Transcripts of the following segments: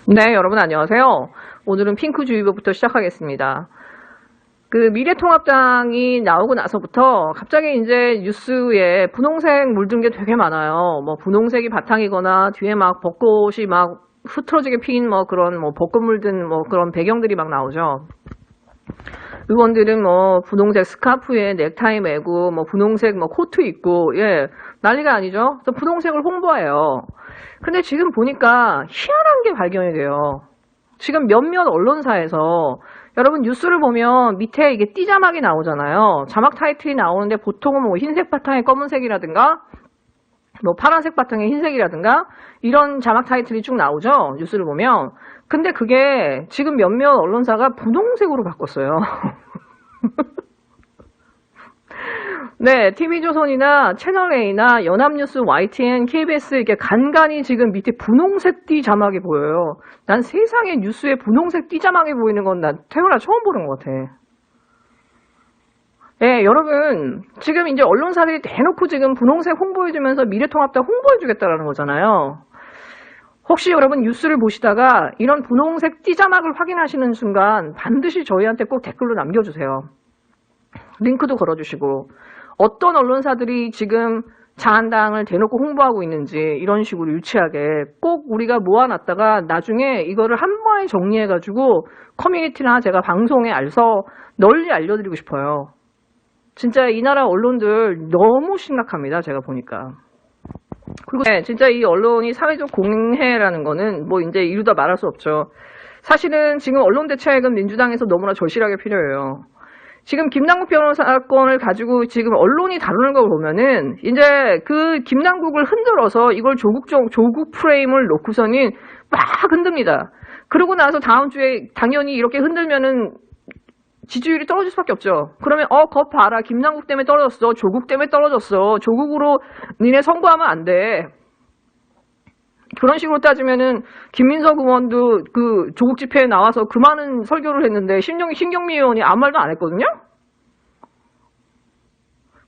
네, 여러분 안녕하세요. 오늘은 핑크주의보부터 시작하겠습니다. 그 미래통합당이 나오고 나서부터 갑자기 이제 뉴스에 분홍색 물든 게 되게 많아요. 뭐 분홍색이 바탕이거나 뒤에 막 벚꽃이 막 흐트러지게 핀 뭐 그런 뭐 벚꽃 물든 뭐 그런 배경들이 막 나오죠. 의원들은 뭐 분홍색 스카프에 넥타이 매고 뭐 분홍색 뭐 코트 입고 예 난리가 아니죠. 그래서 분홍색을 홍보해요. 근데 지금 보니까 희한한 게 발견이 돼요. 지금 몇몇 언론사에서 여러분 뉴스를 보면 밑에 이게 띠자막이 나오잖아요. 자막 타이틀이 나오는데 보통은 뭐 흰색 바탕에 검은색이라든가 뭐 파란색 바탕에 흰색이라든가 이런 자막 타이틀이 쭉 나오죠. 뉴스를 보면. 근데 그게 지금 몇몇 언론사가 분홍색으로 바꿨어요. 네, TV조선이나 채널A나 연합뉴스, YTN, KBS 이렇게 간간히 지금 밑에 분홍색 띠 자막이 보여요. 난 세상에 뉴스에 분홍색 띠 자막이 보이는 건 난 태어나 처음 보는 것 같아. 네, 여러분 지금 이제 언론사들이 대놓고 지금 분홍색 홍보해주면서 미래통합당 홍보해주겠다라는 거잖아요. 혹시 여러분 뉴스를 보시다가 이런 분홍색 띠 자막을 확인하시는 순간 반드시 저희한테 꼭 댓글로 남겨주세요. 링크도 걸어주시고 어떤 언론사들이 지금 자한당을 대놓고 홍보하고 있는지 이런 식으로 유치하게 꼭 우리가 모아놨다가 나중에 이거를 한 번에 정리해가지고 커뮤니티나 제가 방송에 널리 알려드리고 싶어요. 진짜 이 나라 언론들 너무 심각합니다. 제가 보니까. 그리고 네, 진짜 이 언론이 사회적 공해라는 거는 뭐 이제 이루다 말할 수 없죠. 사실은 지금 언론 대책은 민주당에서 너무나 절실하게 필요해요. 지금 김남국 변호사 사건을 가지고 지금 언론이 다루는 걸 보면은 이제 그 김남국을 흔들어서 이걸 조국 프레임을 놓고서는 막 흔듭니다. 그러고 나서 다음 주에 당연히 이렇게 흔들면은 지지율이 떨어질 수밖에 없죠. 그러면 거 봐라. 김남국 때문에 떨어졌어. 조국 때문에 떨어졌어. 조국으로 니네 선거하면 안 돼. 그런 식으로 따지면은 김민석 의원도 그 조국 집회에 나와서 그 많은 설교를 했는데 신경미 의원이 아무 말도 안 했거든요.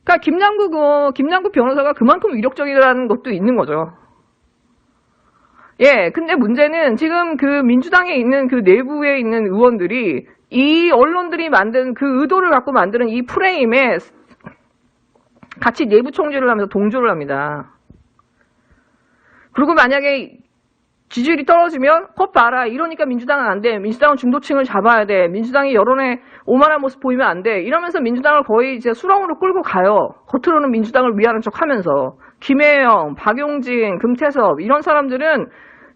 그러니까 김남국 변호사가 그만큼 위력적이라는 것도 있는 거죠. 예, 근데 문제는 지금 그 민주당에 있는 그 내부에 있는 의원들이 이 언론들이 만든 그 의도를 갖고 만드는 이 프레임에 같이 내부 총질을 하면서 동조를 합니다. 그리고 만약에 지지율이 떨어지면 봐라. 이러니까 민주당은 안 돼. 민주당은 중도층을 잡아야 돼. 민주당이 여론에 오만한 모습 보이면 안 돼. 이러면서 민주당을 거의 이제 수렁으로 끌고 가요. 겉으로는 민주당을 위하는 척 하면서. 김혜영, 박용진, 금태섭 이런 사람들은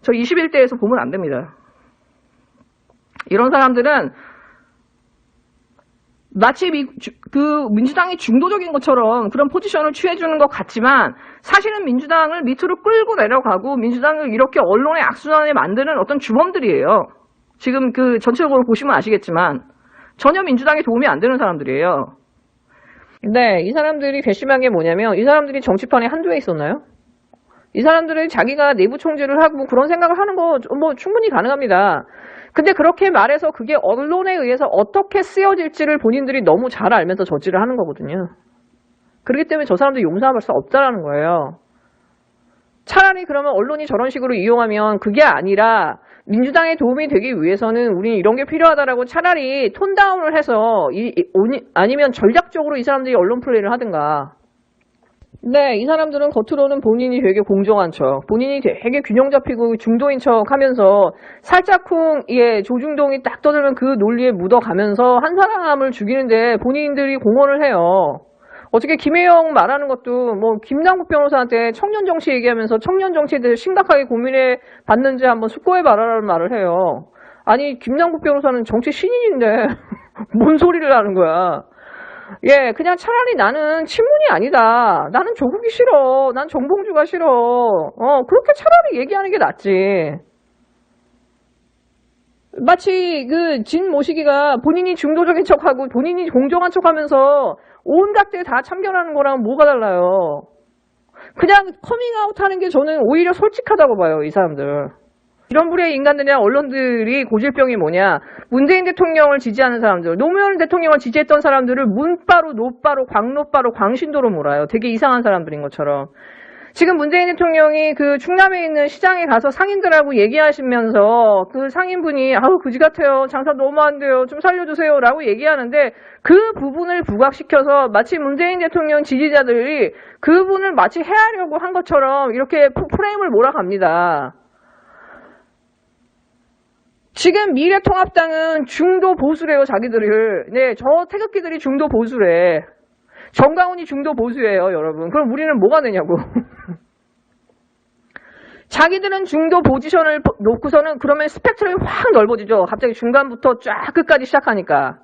저 21대에서 보면 안 됩니다. 이런 사람들은 마치 그 민주당이 중도적인 것처럼 그런 포지션을 취해주는 것 같지만 사실은 민주당을 밑으로 끌고 내려가고 민주당을 이렇게 언론의 악순환에 만드는 어떤 주범들이에요. 지금 그 전체적으로 보시면 아시겠지만 전혀 민주당에 도움이 안 되는 사람들이에요. 네, 이 사람들이 괘씸한 게 뭐냐면 이 사람들이 정치판에 한두에 있었나요? 이 사람들은 자기가 내부 총질을 하고 그런 생각을 하는 거 뭐 충분히 가능합니다. 근데 그렇게 말해서 그게 언론에 의해서 어떻게 쓰여질지를 본인들이 너무 잘 알면서 저지를 하는 거거든요. 그렇기 때문에 저 사람들 용서할 수 없다라는 거예요. 차라리 그러면 언론이 저런 식으로 이용하면 그게 아니라 민주당에 도움이 되기 위해서는 우리는 이런 게 필요하다라고 차라리 톤다운을 해서 아니면 전략적으로 이 사람들이 언론 플레이를 하든가. 네, 이 사람들은 겉으로는 본인이 되게 공정한 척, 본인이 되게 균형 잡히고 중도인 척 하면서 살짝쿵, 조중동이 딱 떠들면 그 논리에 묻어가면서 한 사람을 죽이는데 본인들이 공헌을 해요. 어떻게 김혜영 말하는 것도 뭐 김남국 변호사한테 청년 정치 얘기하면서 청년 정치에 대해서 심각하게 고민해 봤는지 한번 숙고해 봐라라는 말을 해요. 아니, 김남국 변호사는 정치 신인인데 뭔 소리를 하는 거야. 예, 그냥 차라리 나는 친문이 아니다. 나는 조국이 싫어. 난 정봉주가 싫어. 그렇게 차라리 얘기하는 게 낫지. 마치 그 진 모시기가 본인이 중도적인 척하고 본인이 공정한 척하면서 온갖 데 다 참견하는 거랑 뭐가 달라요. 그냥 커밍아웃 하는 게 저는 오히려 솔직하다고 봐요, 이 사람들. 이런 부류의 인간들이나 언론들이 고질병이 뭐냐. 문재인 대통령을 지지하는 사람들, 노무현 대통령을 지지했던 사람들을 문바로, 노바로, 광노바로, 광신도로 몰아요. 되게 이상한 사람들인 것처럼. 지금 문재인 대통령이 그 충남에 있는 시장에 가서 상인들하고 얘기하시면서 그 상인분이 아우 그지 같아요. 장사 너무 안 돼요. 좀 살려주세요. 라고 얘기하는데 그 부분을 부각시켜서 마치 문재인 대통령 지지자들이 그분을 마치 해하려고 한 것처럼 이렇게 프레임을 몰아갑니다. 지금 미래통합당은 중도 보수래요, 자기들을. 네, 저 태극기들이 중도 보수래. 정강훈이 중도 보수예요, 여러분. 그럼 우리는 뭐가 되냐고. 자기들은 중도 포지션을 놓고서는 그러면 스펙트럼이 확 넓어지죠. 갑자기 중간부터 쫙 끝까지 시작하니까.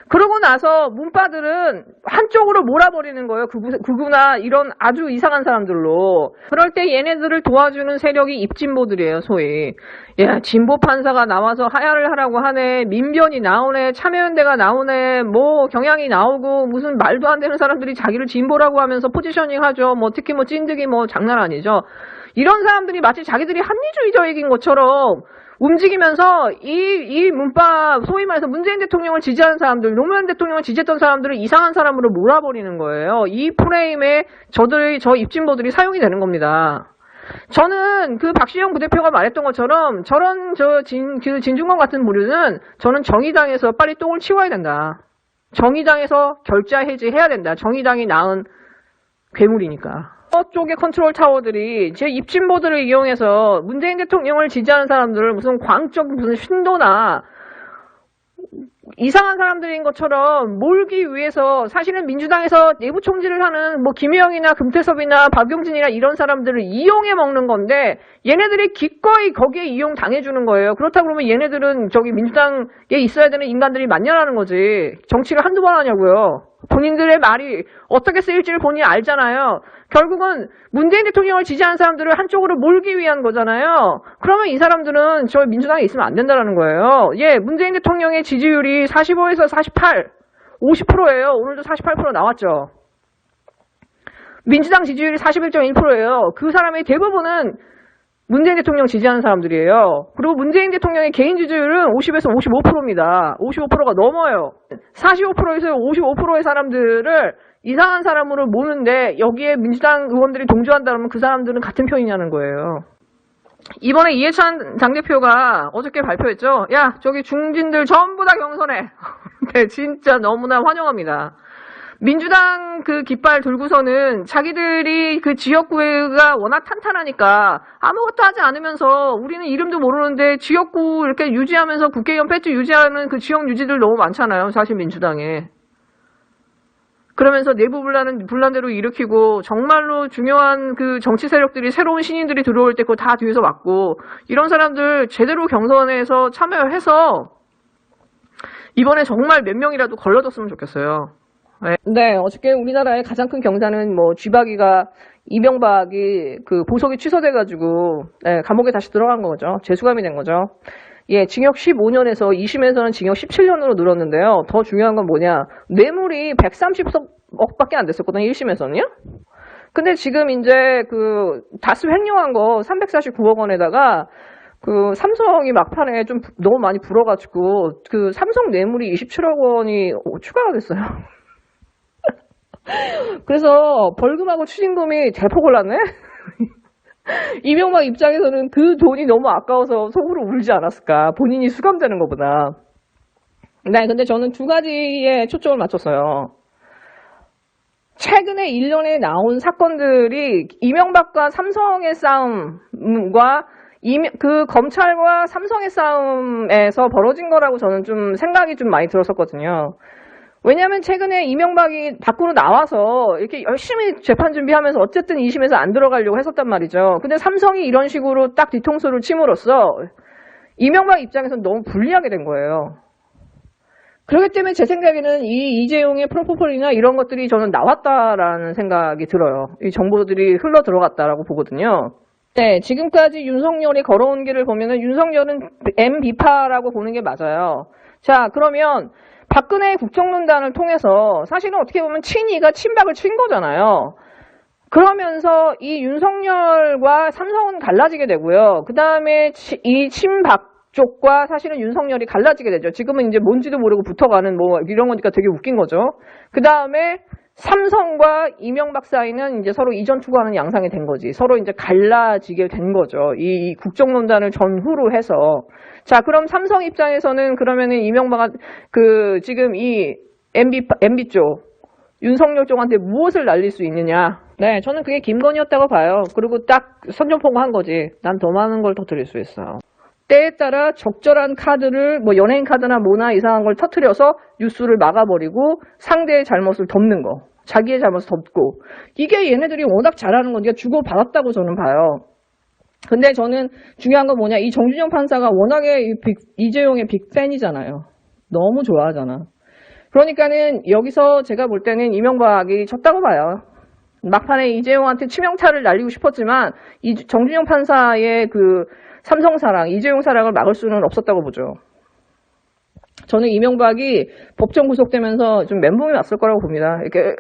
그러고 나서 문파들은 한쪽으로 몰아버리는 거예요. 극우나 이런 아주 이상한 사람들로. 그럴 때 얘네들을 도와주는 세력이 입진보들이에요, 소위. 야, 진보 판사가 나와서 하야를 하라고 하네. 민변이 나오네. 참여연대가 나오네. 뭐 경향이 나오고 무슨 말도 안 되는 사람들이 자기를 진보라고 하면서 포지셔닝 하죠. 뭐 특히 뭐 찐득이 뭐 장난 아니죠. 이런 사람들이 마치 자기들이 합리주의적인 것처럼 움직이면서 이 문파, 소위 말해서 문재인 대통령을 지지하는 사람들, 노무현 대통령을 지지했던 사람들을 이상한 사람으로 몰아버리는 거예요. 이 프레임에 저 입진보들이 사용이 되는 겁니다. 저는 그 박시영 부대표가 말했던 것처럼 저런 진중권 같은 부류는 저는 정의당에서 빨리 똥을 치워야 된다. 정의당에서 결자 해지해야 된다. 정의당이 낳은 괴물이니까. 쪽의 컨트롤 타워들이 제 입진보들을 이용해서 문재인 대통령을 지지하는 사람들을 무슨 광적 무슨 신도나 이상한 사람들인 것처럼 몰기 위해서 사실은 민주당에서 내부 총질을 하는 뭐 김혜영이나 금태섭이나 박용진이나 이런 사람들을 이용해 먹는 건데 얘네들이 기꺼이 거기에 이용 당해주는 거예요. 그렇다고 그러면 얘네들은 저기 민주당에 있어야 되는 인간들이 맞냐라는 거지. 정치를 한두 번 하냐고요. 본인들의 말이 어떻게 쓰일지를 본인이 알잖아요. 결국은 문재인 대통령을 지지하는 사람들을 한쪽으로 몰기 위한 거잖아요. 그러면 이 사람들은 저 민주당에 있으면 안 된다는 거예요. 예, 문재인 대통령의 지지율이 45에서 48, 50%예요. 오늘도 48% 나왔죠. 민주당 지지율이 41.1%예요. 그 사람의 대부분은 문재인 대통령 지지하는 사람들이에요. 그리고 문재인 대통령의 개인 지지율은 50에서 55%입니다. 55%가 넘어요. 45%에서 55%의 사람들을 이상한 사람으로 모는데 여기에 민주당 의원들이 동조한다 그러면 그 사람들은 같은 편이냐는 거예요. 이번에 이해찬 당대표가 어저께 발표했죠. 야, 저기 중진들 전부 다 경선해. 네, 진짜 너무나 환영합니다. 민주당 그 깃발 들고서는 자기들이 그 지역구가 워낙 탄탄하니까 아무것도 하지 않으면서 우리는 이름도 모르는데 지역구 이렇게 유지하면서 국회의원 배지 유지하는 그 지역 유지들 너무 많잖아요. 사실 민주당에. 그러면서 내부 분란대로 일으키고 정말로 중요한 그 정치 세력들이 새로운 신인들이 들어올 때 그거 다 뒤에서 막고 이런 사람들 제대로 경선에서 참여해서 이번에 정말 몇 명이라도 걸러줬으면 좋겠어요. 네, 어저께 우리나라의 가장 큰 경사는 뭐 쥐박이가 이명박이 그 보석이 취소돼가지고 감옥에 다시 들어간 거죠. 재수감이 된 거죠. 예, 징역 15년에서 2심에서는 징역 17년으로 늘었는데요. 더 중요한 건 뭐냐? 뇌물이 130억밖에 안 됐었거든요. 1심에서는요. 근데 지금 이제 그 다수 횡령한 거 349억 원에다가 그 삼성이 막판에 좀 너무 많이 불어가지고 그 삼성 뇌물이 27억 원이 추가가 됐어요. 그래서 벌금하고 추징금이 대폭 올랐네? 이명박 입장에서는 그 돈이 너무 아까워서 속으로 울지 않았을까. 본인이 수감되는 것보다. 네, 근데 저는 두 가지에 초점을 맞췄어요. 최근에 1년에 나온 사건들이 이명박과 삼성의 싸움과 그 검찰과 삼성의 싸움에서 벌어진 거라고 저는 좀 생각이 좀 많이 들었었거든요. 왜냐하면 최근에 이명박이 밖으로 나와서 이렇게 열심히 재판 준비하면서 어쨌든 2심에서 안 들어가려고 했었단 말이죠. 근데 삼성이 이런 식으로 딱 뒤통수를 침으로써 이명박 입장에서는 너무 불리하게 된 거예요. 그렇기 때문에 제 생각에는 이 이재용의 프로포폴이나 이런 것들이 저는 나왔다라는 생각이 들어요. 이 정보들이 흘러 들어갔다라고 보거든요. 네, 지금까지 윤석열이 걸어온 길을 보면은 윤석열은 MB파라고 보는 게 맞아요. 자, 그러면 박근혜 국정농단을 통해서 사실은 어떻게 보면 친이가 친박을 친 거잖아요. 그러면서 이 윤석열과 삼성은 갈라지게 되고요. 그 다음에 이 친박 쪽과 사실은 윤석열이 갈라지게 되죠. 지금은 이제 뭔지도 모르고 붙어가는 뭐 이런 거니까 되게 웃긴 거죠. 그 다음에 삼성과 이명박 사이는 이제 서로 이전 투구하는 양상이 된 거지. 서로 이제 갈라지게 된 거죠. 이 국정농단을 전후로 해서. 자, 그럼 삼성 입장에서는 그러면은 이명박, 지금 이 MB 쪽, 윤석열 쪽한테 무엇을 날릴 수 있느냐. 네, 저는 그게 김건희였다고 봐요. 그리고 딱 선전포고한 거지. 난 더 많은 걸 더 드릴 수 있어. 때에 따라 적절한 카드를 뭐 연예인 카드나 뭐나 이상한 걸 터트려서 뉴스를 막아버리고 상대의 잘못을 덮는 거. 자기의 잘못을 덮고. 이게 얘네들이 워낙 잘하는 건 네가 주고받았다고 저는 봐요. 근데 저는 중요한 건 뭐냐. 이 정준영 판사가 워낙에 이재용의 빅팬이잖아요. 너무 좋아하잖아. 그러니까는 여기서 제가 볼 때는 이명박이 졌다고 봐요. 막판에 이재용한테 치명타를 날리고 싶었지만 이 정준영 판사의 그 삼성 사랑, 이재용 사랑을 막을 수는 없었다고 보죠. 저는 이명박이 법정 구속되면서 좀 멘붕이 왔을 거라고 봅니다. 이렇게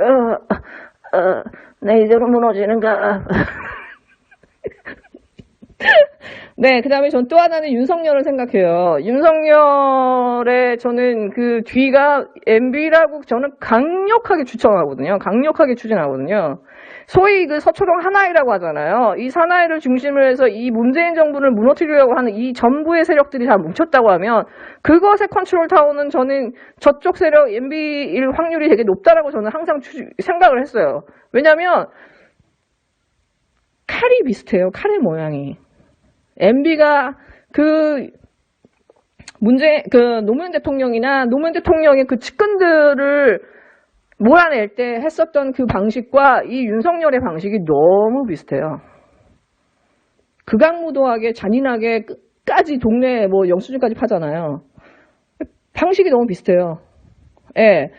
내 이대로 무너지는가. 네, 그 다음에 전 또 하나는 윤석열을 생각해요. 윤석열의 저는 그 뒤가 MB라고 저는 강력하게 추천하거든요. 강력하게 추진하거든요. 소위 그 서초동 하나이라고 하잖아요. 이 사나이를 중심으로 해서 이 문재인 정부를 무너뜨리려고 하는 이 전부의 세력들이 다 뭉쳤다고 하면 그것의 컨트롤 타워는 저는 저쪽 세력 MB일 확률이 되게 높다라고 저는 항상 생각을 했어요. 왜냐면 칼이 비슷해요. 칼의 모양이. MB가 노무현 대통령이나 노무현 대통령의 그 측근들을 몰아낼 때 했었던 그 방식과 이 윤석열의 방식이 너무 비슷해요. 극악무도하게 잔인하게 끝까지 동네 뭐 영수증까지 파잖아요. 방식이 너무 비슷해요. 예.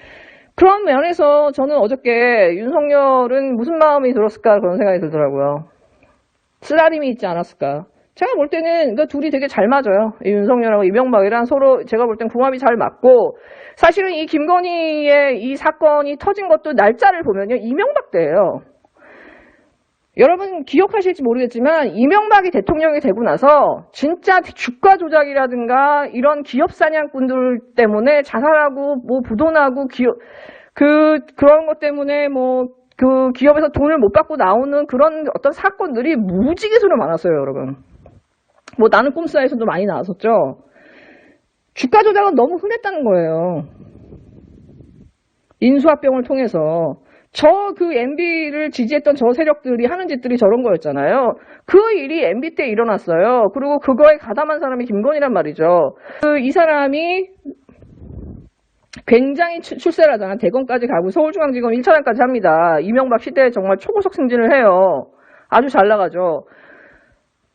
그런 면에서 저는 어저께 윤석열은 무슨 마음이 들었을까 그런 생각이 들더라고요. 쓰라림이 있지 않았을까. 제가 볼 때는 그 둘이 되게 잘 맞아요. 이 윤석열하고 이명박이랑 서로 제가 볼 땐 궁합이 잘 맞고 사실은 이 김건희의 이 사건이 터진 것도 날짜를 보면요. 이명박 때예요. 여러분 기억하실지 모르겠지만 이명박이 대통령이 되고 나서 진짜 주가 조작이라든가 이런 기업 사냥꾼들 때문에 자살하고 뭐 부도나고 그런 것 때문에 뭐 그 기업에서 돈을 못 받고 나오는 그런 어떤 사건들이 무지개수로 많았어요, 여러분. 뭐 나는 꼼수에서도 많이 나왔었죠. 주가 조작은 너무 흔했다는 거예요. 인수합병을 통해서 그 MB를 지지했던 저 세력들이 하는 짓들이 저런 거였잖아요. 그 일이 MB 때 일어났어요. 그리고 그거에 가담한 사람이 김건희란 말이죠. 이 사람이 굉장히 출세를 하잖아. 대검까지 가고 서울중앙지검 1차장까지 합니다. 이명박 시대에 정말 초고속 승진을 해요. 아주 잘 나가죠.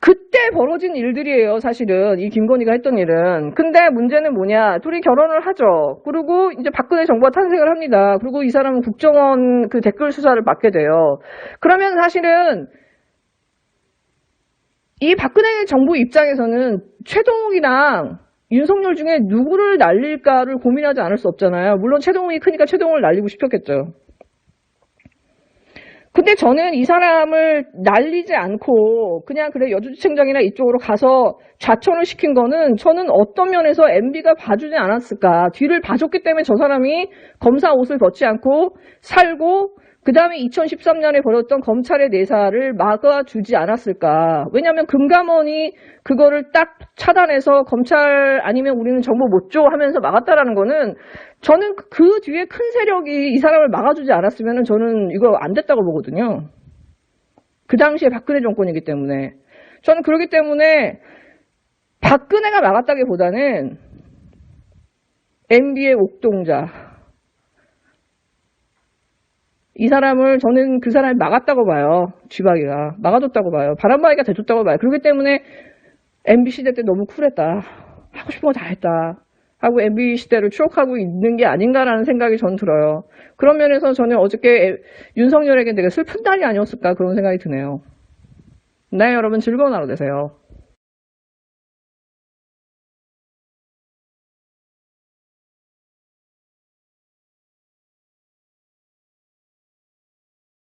그때 벌어진 일들이에요, 사실은. 이 김건희가 했던 일은. 근데 문제는 뭐냐. 둘이 결혼을 하죠. 그리고 이제 박근혜 정부가 탄생을 합니다. 그리고 이 사람은 국정원 그 댓글 수사를 받게 돼요. 그러면 사실은 이 박근혜 정부 입장에서는 최동욱이랑 윤석열 중에 누구를 날릴까를 고민하지 않을 수 없잖아요. 물론 최동욱이 크니까 최동욱을 날리고 싶었겠죠. 근데 저는 이 사람을 날리지 않고 그냥 그래 여주지청장이나 이쪽으로 가서 좌천을 시킨 거는 저는 어떤 면에서 MB가 봐주지 않았을까. 뒤를 봐줬기 때문에 저 사람이 검사 옷을 벗지 않고 살고 그 다음에 2013년에 벌였던 검찰의 내사를 막아주지 않았을까. 왜냐하면 금감원이 그거를 딱 차단해서 검찰 아니면 우리는 정보 못 줘 하면서 막았다라는 거는 저는 그 뒤에 큰 세력이 이 사람을 막아주지 않았으면 저는 이거 안 됐다고 보거든요. 그 당시에 박근혜 정권이기 때문에. 저는 그렇기 때문에 박근혜가 막았다기보다는 MB의 옥동자. 이 사람을 저는 그 사람이 막았다고 봐요. 쥐박이가. 막아줬다고 봐요. 바람막이가 돼줬다고 봐요. 그렇기 때문에 MB 시대 때 너무 쿨했다. 하고 싶은 거 다 했다. 하고 MB 시대를 추억하고 있는 게 아닌가라는 생각이 전 들어요. 그런 면에서 저는 어저께 윤석열에게 되게 슬픈 날이 아니었을까 그런 생각이 드네요. 네, 여러분 즐거운 하루 되세요.